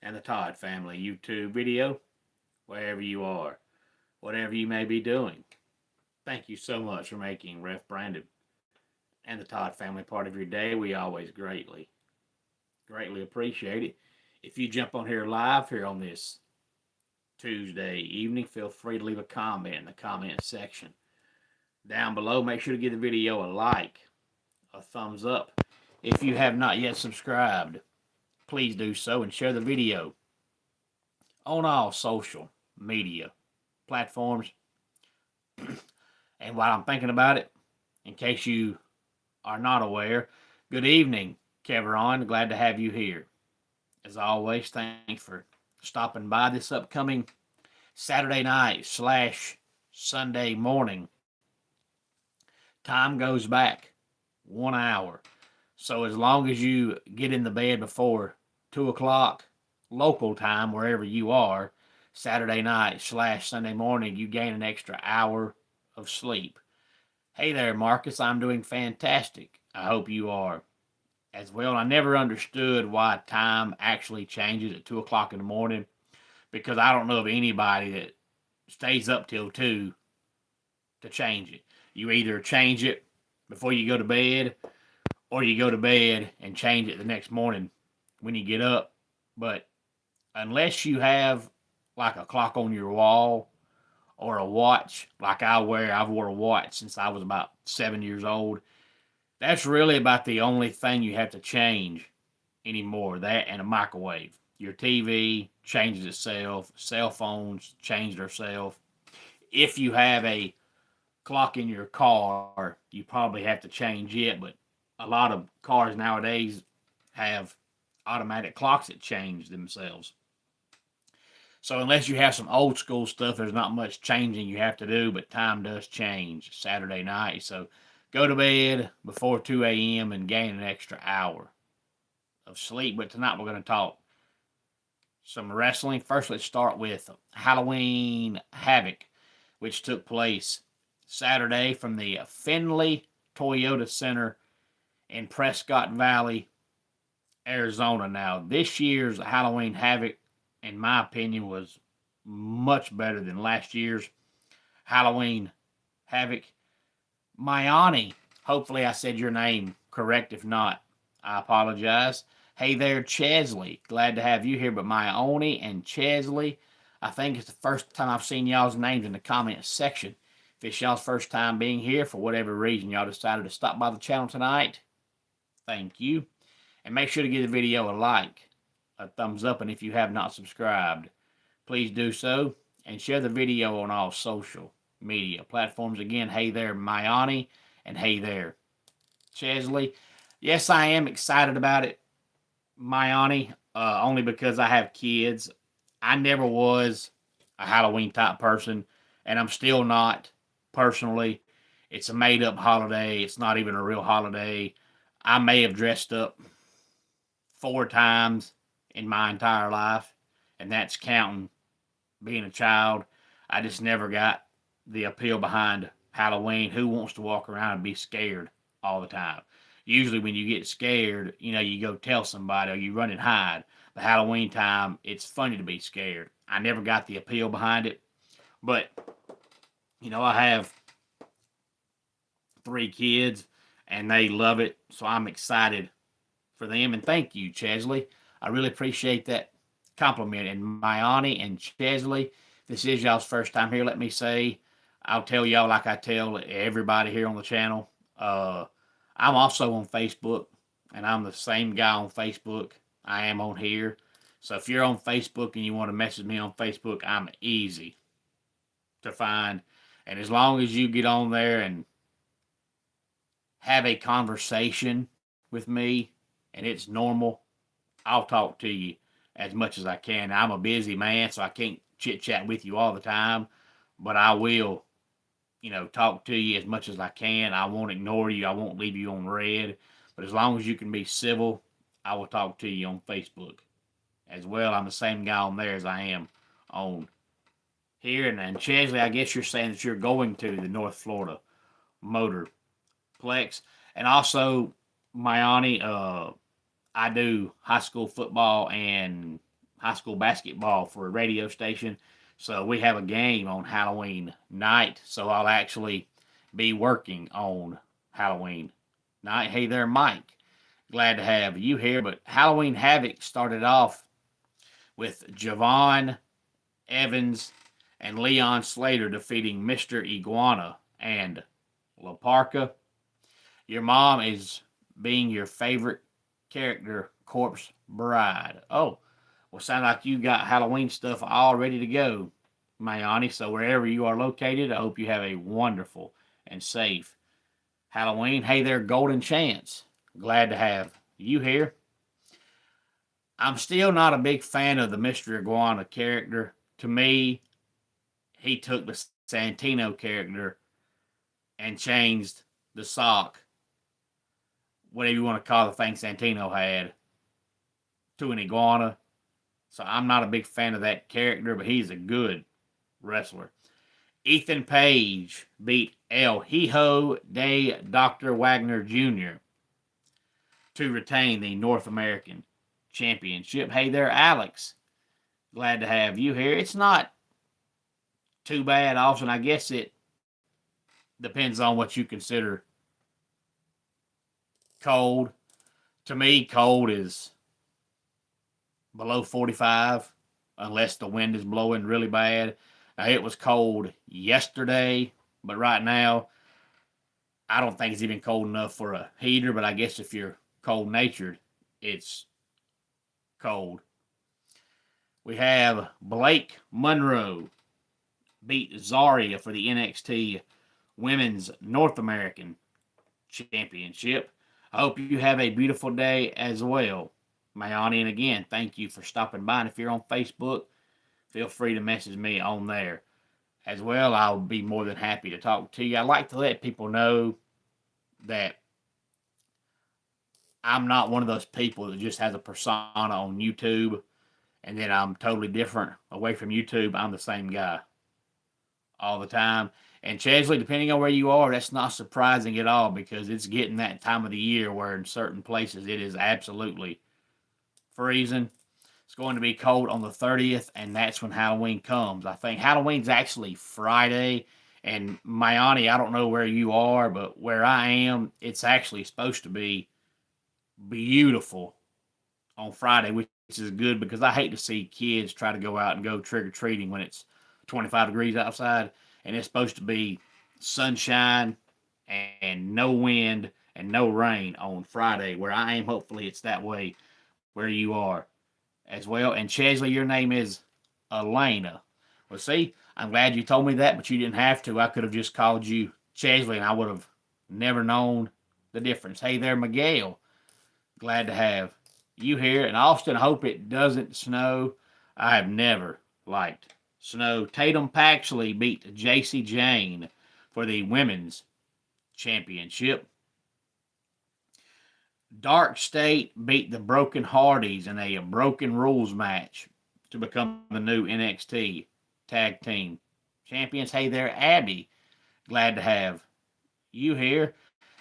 and the Todd Family YouTube video, wherever you are, whatever you may be doing. Thank you so much for making Ref Brandon and the Todd Family part of your day. We always greatly appreciate it. If you jump on here live here on this Tuesday evening, feel free to leave a comment in the comment section down below. Make sure to give the video a like, a thumbs up. If you have not yet subscribed, please do so and share the video on all social media platforms. And while I'm thinking about it, in case you are not aware, good evening, Keveron. Glad to have you here. As always, thanks for stopping by this upcoming Saturday night / Sunday morning. Time goes back 1 hour. So as long as you get in the bed before 2 o'clock local time, wherever you are, Saturday night / Sunday morning, you gain an extra hour of sleep. Hey there, Marcus. I'm doing fantastic. I hope you are as well. I never understood why time actually changes at 2 o'clock in the morning, because I don't know of anybody that stays up till 2 to change it. You either change it before you go to bed, or you go to bed and change it the next morning when you get up. But unless you have like a clock on your wall or a watch like I've wore a watch since I was about 7 years old. That's really about the only thing you have to change anymore. That and a microwave. Your TV changes itself. Cell phones change themselves. If you have a clock in your car, you probably have to change it. But a lot of cars nowadays have automatic clocks that change themselves. So unless you have some old school stuff, there's not much changing you have to do, but time does change Saturday night. So go to bed before 2 a.m. and gain an extra hour of sleep. But tonight we're going to talk some wrestling. First, let's start with Halloween Havoc, which took place Saturday from the Findlay Toyota Center in Prescott Valley, Arizona. Now, this year's Halloween Havoc, in my opinion, was much better than last year's Halloween Havoc. Mayani, hopefully I said your name correct. If not, I apologize. Hey there, Chesley. Glad to have you here. But Mayani and Chesley, I think it's the first time I've seen y'all's names in the comment section. If it's y'all's first time being here, for whatever reason y'all decided to stop by the channel tonight, thank you. And make sure to give the video a like, a thumbs up, and if you have not subscribed, please do so and share the video on all social media platforms. Again, hey there, Mayani, and hey there, Chesley. Yes, I am excited about it, Mayani, only because I have kids. I never was a Halloween type person, and I'm still not personally. It's a made-up holiday. It's not even a real holiday. I may have dressed up 4 times in my entire life, and that's counting being a child. I just never got the appeal behind Halloween. Who wants to walk around and be scared all the time? Usually when you get scared, you go tell somebody or you run and hide. But Halloween time, it's funny to be scared. I never got the appeal behind it. But, I have 3 kids, and they love it. So I'm excited for them. And thank you, Chesley. I really appreciate that compliment. And Mayani and Chesley, this is y'all's first time here. Let me say, I'll tell y'all like I tell everybody here on the channel. I'm also on Facebook, and I'm the same guy on Facebook I am on here. So if you're on Facebook and you want to message me on Facebook, I'm easy to find. And as long as you get on there and have a conversation with me and it's normal, I'll talk to you as much as I can. I'm a busy man, so I can't chit-chat with you all the time, but I will, talk to you as much as I can. I won't ignore you. I won't leave you on red, but as long as you can be civil, I will talk to you on Facebook as well. I'm the same guy on there as I am on here. And Chesley, I guess you're saying that you're going to the North Florida Motorplex. And also, Mayani, I do high school football and high school basketball for a radio station. So we have a game on Halloween night. So I'll actually be working on Halloween night. Hey there, Mike. Glad to have you here. But Halloween Havoc started off with Javon Evans and Leon Slater defeating Mr. Iguana and La Parka. Your mom is being your favorite character, Corpse Bride. Oh, well, sound like you got Halloween stuff all ready to go, Mayani. So wherever you are located, I hope you have a wonderful and safe Halloween. Hey there, Golden Chance. Glad to have you here. I'm still not a big fan of the Mr. Iguana character. To me, he took the Santino character and changed the sock, whatever you want to call the thing Santino had, to an iguana. So I'm not a big fan of that character, but he's a good wrestler. Ethan Page beat El Hijo de Dr. Wagner Jr. to retain the North American Championship. Hey there, Alex. Glad to have you here. It's not too bad, Austin. I guess it depends on what you consider cold. To me, cold is below 45 unless the wind is blowing really bad. Now, it was cold yesterday, but right now, I don't think it's even cold enough for a heater, but I guess if you're cold natured, it's cold. We have Blake Monroe beat Zarya for the NXT Women's North American Championship. I hope you have a beautiful day as well, Mayani. And again, thank you for stopping by. And if you're on Facebook, feel free to message me on there as well. I'll be more than happy to talk to you. I like to let people know that I'm not one of those people that just has a persona on YouTube and then I'm totally different away from YouTube. I'm the same guy all the time. And Chesley, depending on where you are, that's not surprising at all because it's getting that time of the year where in certain places it is absolutely freezing. It's going to be cold on the 30th, and that's when Halloween comes. I think Halloween's actually Friday. And Mayani, I don't know where you are, but where I am, it's actually supposed to be beautiful on Friday, which is good because I hate to see kids try to go out and go trick-or-treating when it's 25 degrees outside, and it's supposed to be sunshine and no wind and no rain on Friday. Where I am, hopefully it's that way where you are as well. And Chesley, your name is Elena. Well, see, I'm glad you told me that, but you didn't have to. I could have just called you Chesley, and I would have never known the difference. Hey there, Miguel. Glad to have you here. And Austin, I hope it doesn't snow. I have never liked snow. Tatum Paxley beat JC Jane for the Women's Championship. Dark State beat the Broken Hardys in a Broken Rules match to become the new NXT Tag Team Champions. Hey there, Abby. Glad to have you here.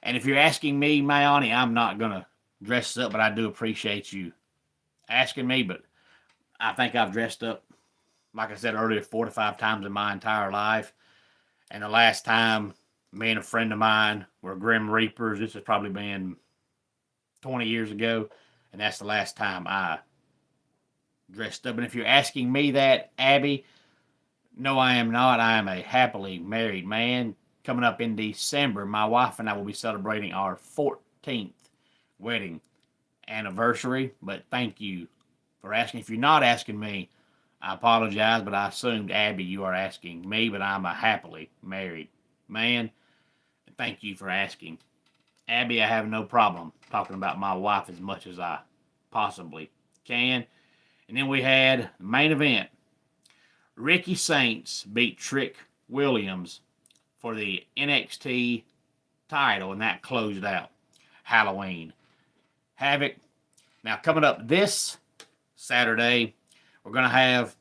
And if you're asking me, Mayani, I'm not going to dress up, but I do appreciate you asking me. But I think I've dressed up, like I said earlier, 4 to 5 times in my entire life. And the last time me and a friend of mine were Grim Reapers, this has probably been 20 years ago, and that's the last time I dressed up. And if you're asking me that, Abby, no, I am not. I am a happily married man. Coming up in December, my wife and I will be celebrating our 14th wedding anniversary. But thank you for asking. If you're not asking me, I apologize, but I assumed, Abby, you are asking me, but I'm a happily married man. Thank you for asking. Abby, I have no problem talking about my wife as much as I possibly can. And then we had the main event. Ricky Saints beat Trick Williams for the NXT title, and that closed out Halloween Havoc. Now, coming up this Saturday, we're going to have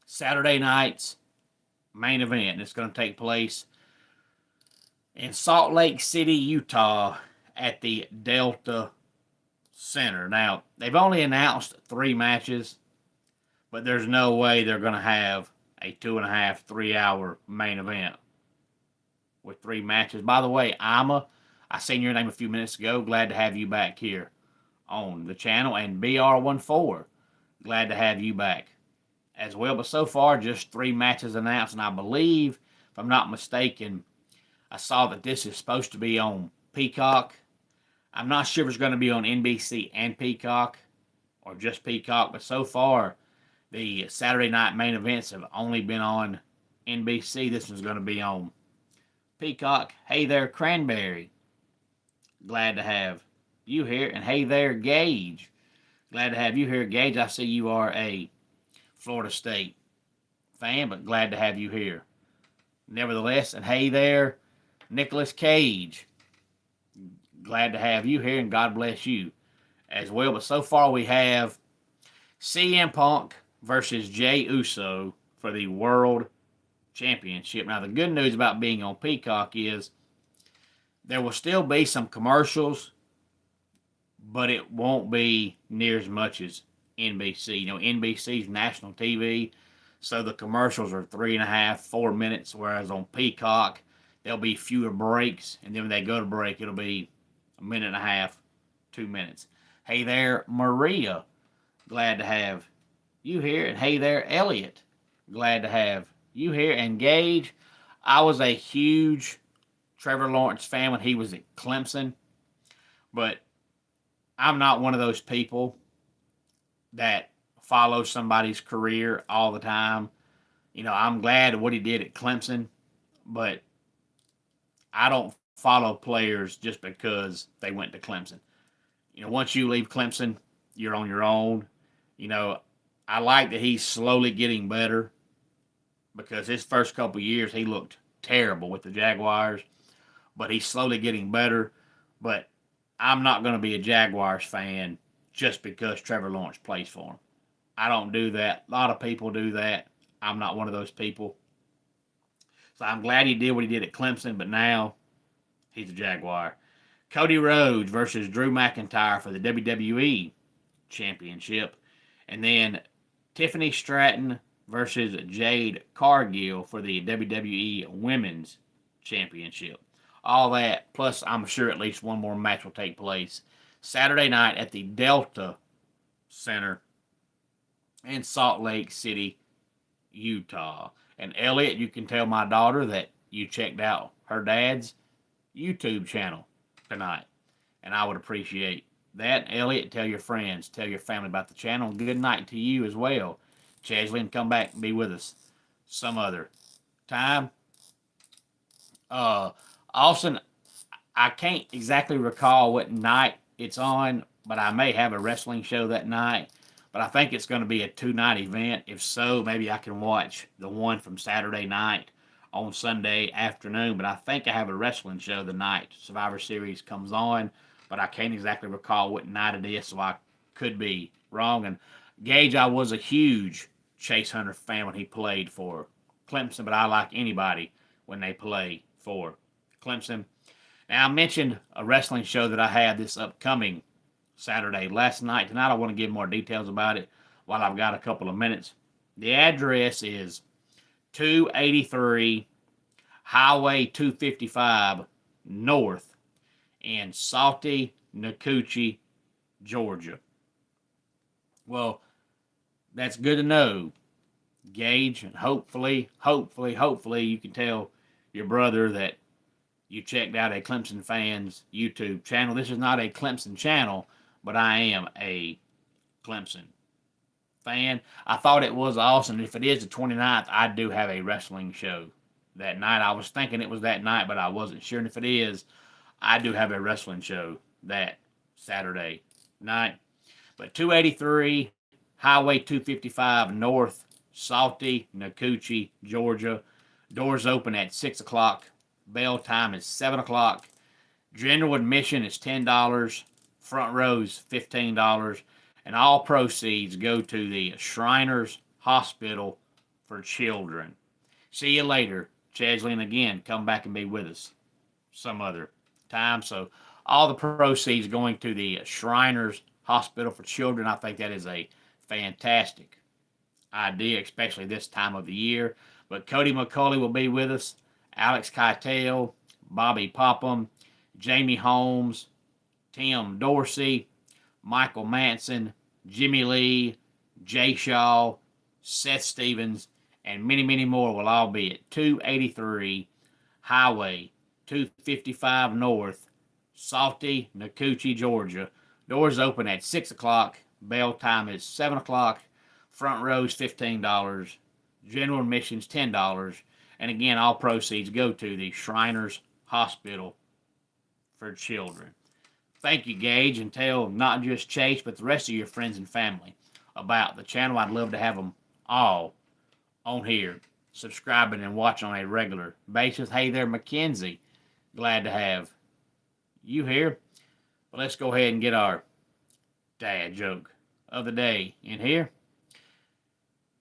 Saturday night's main event. It's going to take place in Salt Lake City, Utah at the Delta Center. Now, they've only announced 3 matches, but there's no way they're going to have a 2.5, 3 hour main event with 3 matches. By the way, I seen your name a few minutes ago. Glad to have you back here on the channel. And BR14, glad to have you back as well. But so far, just 3 matches announced. And I believe, if I'm not mistaken, I saw that this is supposed to be on Peacock. I'm not sure if it's going to be on NBC and Peacock or just Peacock. But so far, the Saturday night main events have only been on NBC. This one's going to be on Peacock. Hey there, Cranberry. Glad to have you here. And hey there, Gage. Glad to have you here, Gage. I see you are a Florida State fan, but glad to have you here. Nevertheless, and hey there, Nicolas Cage. Glad to have you here, and God bless you as well. But so far, we have CM Punk versus Jey Uso for the World Championship. Now, the good news about being on Peacock is there will still be some commercials, but it won't be near as much as NBC. You know, NBC's national TV, so the commercials are 3.5, 4 minutes, whereas on Peacock, there'll be fewer breaks, and then when they go to break, it'll be 1.5, 2 minutes. Hey there, Maria. Glad to have you here. And hey there, Elliot. Glad to have you here. And Gage, I was a huge Trevor Lawrence fan when he was at Clemson, but I'm not one of those people that follow somebody's career all the time. You know, I'm glad of what he did at Clemson, but I don't follow players just because they went to Clemson. You know, once you leave Clemson, you're on your own. You know, I like that he's slowly getting better because his first couple of years he looked terrible with the Jaguars, but he's slowly getting better. But I'm not going to be a Jaguars fan just because Trevor Lawrence plays for him. I don't do that. A lot of people do that. I'm not one of those people. So I'm glad he did what he did at Clemson, but now he's a Jaguar. Cody Rhodes versus Drew McIntyre for the WWE Championship. And then Tiffany Stratton versus Jade Cargill for the WWE Women's Championship. All that, plus I'm sure at least one more match will take place Saturday night at the Delta Center in Salt Lake City, Utah. And Elliot, you can tell my daughter that you checked out her dad's YouTube channel tonight. And I would appreciate that. Elliot, tell your friends, tell your family about the channel. Good night to you as well. Chesley, and come back and be with us some other time. Austin, I can't exactly recall what night it's on, but I may have a wrestling show that night. But I think it's going to be a 2-night event. If so, maybe I can watch the one from Saturday night on Sunday afternoon. But I think I have a wrestling show the night Survivor Series comes on. But I can't exactly recall what night it is, so I could be wrong. And Gage, I was a huge Chase Hunter fan when he played for Clemson, but I like anybody when they play for Clemson. Now, I mentioned a wrestling show that I had this upcoming Saturday last night. Tonight, I want to give more details about it while I've got a couple of minutes. The address is 283 Highway 255 North in Salty, Nacoochee, Georgia. Well, that's good to know, Gage, and hopefully you can tell your brother that you checked out a Clemson fans YouTube channel. This is not a Clemson channel, but I am a Clemson fan. I thought it was awesome. If it is the 29th, I do have a wrestling show that night. I was thinking it was that night, but I wasn't sure. And if it is, I do have a wrestling show that Saturday night. But 283 Highway 255 North, Salty, Nacoochee, Georgia. Doors open at 6 o'clock. Bell time is 7 o'clock. General admission is $10. Front rows $15. And all proceeds go to the Shriners Hospital for Children. See you later, Chesley. And again, come back and be with us some other time. So all the proceeds going to the Shriners hospital for children. I think that is a fantastic idea, especially this time of the year. But Cody McCulley will be with us, Alex Keitel, Bobby Popham, Jamie Holmes, Tim Dorsey, Michael Manson, Jimmy Lee, Jay Shaw, Seth Stevens, and many, many more will all be at 283 Highway 255 North, Salty, Nacoochee, Georgia. Doors open at 6 o'clock. Bell time is 7 o'clock. Front rows $15. General admissions $10. And again, all proceeds go to the Shriners Hospital for Children. Thank you, Gage, and tell not just Chase, but the rest of your friends and family about the channel. I'd love to have them all on here, subscribing and watching on a regular basis. Hey there, Mackenzie. Glad to have you here. But let's go ahead and get our dad joke of the day in here.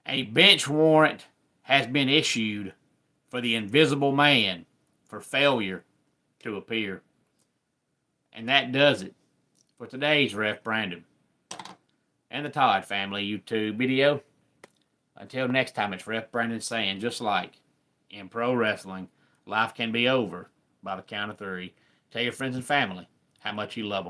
A bench warrant has been issued for the Invisible Man for failure to appear. And that does it for today's Ref Brandon and the Todd Family YouTube video. Until next time, it's Ref Brandon saying, just like in pro wrestling, life can be over by the count of 3. Tell your friends and family how much you love them.